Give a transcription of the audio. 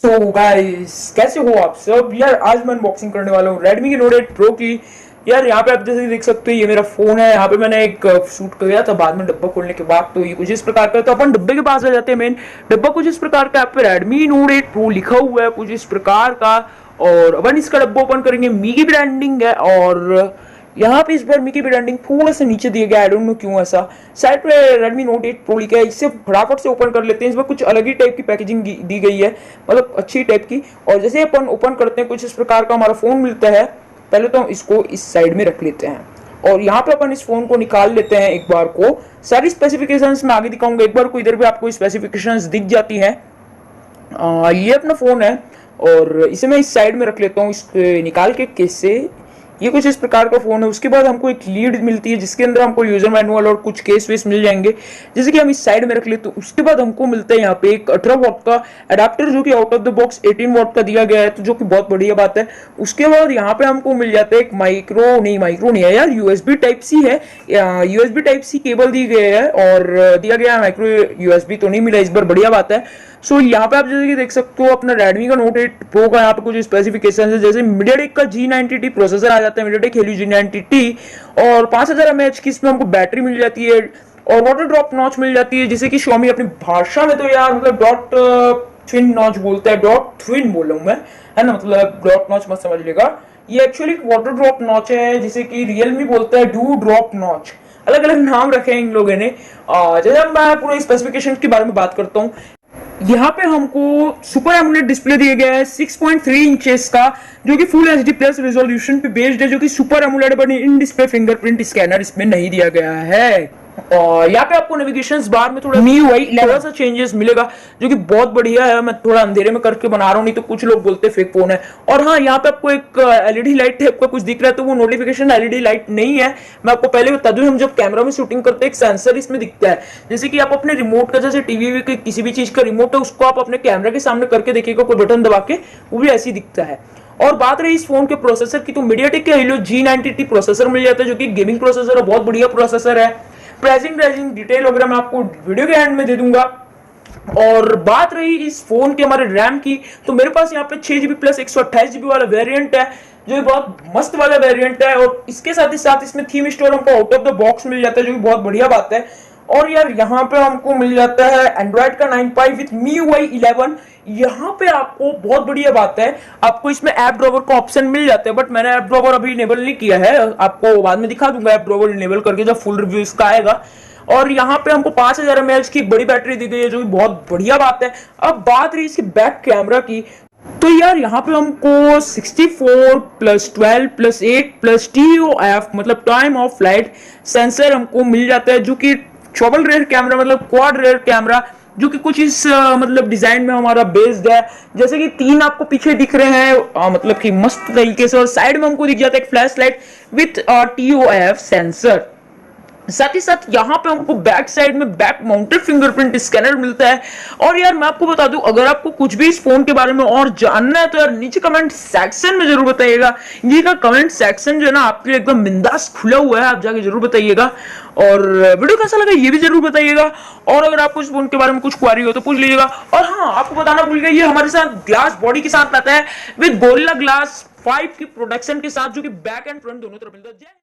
So guys, कैसे हो आप सब यार। आज मैं अनबॉक्सिंग करने वाला हूँ Redmi की Note 8 Pro की। यार यहाँ पे आप जैसे देख सकते हो ये मेरा फोन है। यहाँ पे मैंने एक शूट किया था बाद में डब्बा खोलने के बाद। तो ये कुछ इस प्रकार का, तो अपन डब्बे के पास आ जाते हैं। मेन डब्बा कुछ इस प्रकार का, यहाँ पे Redmi Note 8 Pro लिखा हुआ है कुछ इस प्रकार का। और अपन इसका डब्बा ओपन करेंगे, मी की ब्रांडिंग है। और यहाँ पे इस बार मी की ब्रांडिंग थोड़ा सा नीचे दिया गया, आई डोंट नो क्यों ऐसा। साइड पे Redmi Note 8 Pro लिखा है। इससे फटाफट से ओपन कर लेते हैं। इस बार कुछ अलग ही टाइप की पैकेजिंग दी गई है, मतलब अच्छी टाइप की। और जैसे अपन ओपन करते हैं कुछ इस प्रकार का हमारा फोन मिलता है। पहले तो हम इसको इस साइड में रख लेते हैं और यहाँ पे अपन इस फोन को निकाल लेते हैं एक बार को। सारी स्पेसिफिकेशंस मैं आगे दिखाऊंगा। एक बार को इधर भी आपको स्पेसिफिकेशंस दिख जाती है। ये अपना फोन है और इसे मैं इस साइड में रख लेता हूँ, इसके निकाल के केस से। ये कुछ इस प्रकार का फोन है। उसके बाद हमको एक लीड मिलती है जिसके अंदर हमको यूजर मैनुअल और कुछ केस वेस मिल जाएंगे, जैसे कि हम इस साइड में रख लेते हैं। उसके बाद हमको मिलता है यहाँ पे एक 18 वॉट का अडेप्टर, जो कि out of the box 18 what का दिया गया है, तो जो कि बहुत बढ़िया बात है। उसके बाद यहाँ पे हमको मिल जाता है एक माइक्रो नहीं है यार, यूएसबी टाइप सी है। यूएसबी टाइप सी केबल दी गई है और दिया गया है। माइक्रो यूएसबी तो नहीं मिला इस बार, बढ़िया बात है। सो यहाँ पे आप जैसे कि देख सकते हो अपना Redmi का Note 8 Pro का यहाँ पे कुछ स्पेसिफिकेशन है। जैसे MediaTek का G90T प्रोसेसर आ जाता है, MediaTek Helio G90T। और 5000 mAh की इसमें हमको बैटरी मिल जाती है और वाटर ड्रॉप नॉच मिल जाती है, जिसे कि Xiaomi अपनी भाषा में तो यार मतलब डॉट ट्विन नॉच बोलता है। डॉट ट्विन बोल रहा हूँ मैं, है ना, मतलब डॉट नॉच मत समझ लेगा। ये एक्चुअली वाटर ड्रॉप नॉच है, जिसे कि Realme बोलता है डू ड्रॉप नॉच। अलग अलग नाम रखे हैं इन लोगों ने। जैसे मैं पूरे स्पेसिफिकेशन के बारे में बात करता हूँ। यहाँ पे हमको सुपर एमोलेड डिस्प्ले दिया गया है 6.3 इंचेस का, जो कि फुल एचडी प्लस रेजोल्यूशन पे बेस्ड है, जो कि सुपर एमोलेड बनी इन डिस्प्ले फिंगरप्रिंट स्कैनर इसमें नहीं दिया गया है। और यहाँ पे आपको नेविगेशन बार में थोड़ा MIUI थोड़ा सा चेंजेस मिलेगा, जो कि बहुत बढ़िया है। मैं थोड़ा अंधेरे में करके बना रहा हूँ, नहीं तो कुछ लोग बोलते फेक फोन है। और हाँ, यहाँ पे आपको एक एलईडी लाइट टाइप का कुछ दिख रहा है, तो वो नोटिफिकेशन एलईडी लाइट नहीं है। मैं आपको पहले बता दूं, हम जब कैमरा में शूटिंग करते हैं एक सेंसर इसमें दिखता है, जैसे कि आप अपने रिमोट का, जैसे टीवी के किसी भी चीज का रिमोट है, उसको आप अपने कैमरा के सामने करके देखिएगा, कोई बटन दबा के, वो भी ऐसे ही दिखता है। और बात रही इस फोन के प्रोसेसर की, तो MediaTek का Helio G90T प्रोसेसर मिल जाता है, जो कि गेमिंग प्रोसेसर है, बहुत बढ़िया प्रोसेसर है। प्राइसिंग डिटेल वगैरह मैं आपको वीडियो के एंड में दे दूंगा। और बात रही इस फोन के हमारे रैम की, तो मेरे पास यहाँ पे 6GB प्लस 128GB वाला वेरिएंट है, जो बहुत मस्त वाला वेरिएंट है। और इसके साथ ही साथ इसमें थीम स्टोर हमको आउट ऑफ द बॉक्स मिल जाता है, जो कि बहुत बढ़िया बात है। और यार यहाँ पे हमको मिल जाता है एंड्रॉइड का 9 विथ MIUI 11। यहाँ पे आपको बहुत बढ़िया बात है, आपको इसमें ऐप ड्रॉवर का ऑप्शन मिल जाता है, बट मैंने ऐप ड्रॉवर अभी इनेबल नहीं किया है। आपको बाद में दिखा दूंगा ऐप ड्रॉवर इनेबल करके, जब फुल रिव्यू इसका आएगा। और यहाँ पे हमको 5000 mAh की बड़ी बैटरी दी गई है, जो कि बहुत बढ़िया बात है। अब बात रही इसके बैक कैमरा की, तो यार यहाँ पे हमको 64 प्लस 12 प्लस 8 प्लस TOF मतलब टाइम ऑफ फ्लाइट सेंसर हमको मिल जाता है, जो कि ट्रिपल रेयर कैमरा मतलब क्वाड रेयर कैमरा, जो कि कुछ इस मतलब डिजाइन में हमारा बेस्ड है। जैसे कि 3 आपको पीछे दिख रहे हैं, मतलब कि मस्त तरीके से। और साइड में हमको दिख जाता है एक flash light with TOF sensor. साथ ही साथ यहाँ पे हमको बैक साइड में बैक माउंटेड फिंगरप्रिंट स्कैनर मिलता है। और यार मैं आपको बता दूं, अगर आपको कुछ भी इस फोन के बारे में और जानना है, तो यार नीचे कमेंट सेक्शन में जरूर बताइएगा। ये का कमेंट सेक्शन जो है ना, आपके लिए एकदम बिंदास खुला हुआ है, आप जाके जरूर बताइएगा। और वीडियो कैसा लगा ये भी जरूर बताइएगा। और अगर आपको इस फोन के बारे में कुछ क्वारी हो तो पूछ लीजिएगा। और हाँ, आपको बताना भूल गया, ये हमारे साथ ग्लास बॉडी के साथ आता है विद गोरिल्ला ग्लास 5 की प्रोडक्शन के साथ, जो कि बैक एंड फ्रंट दोनों तरफ मिलता है।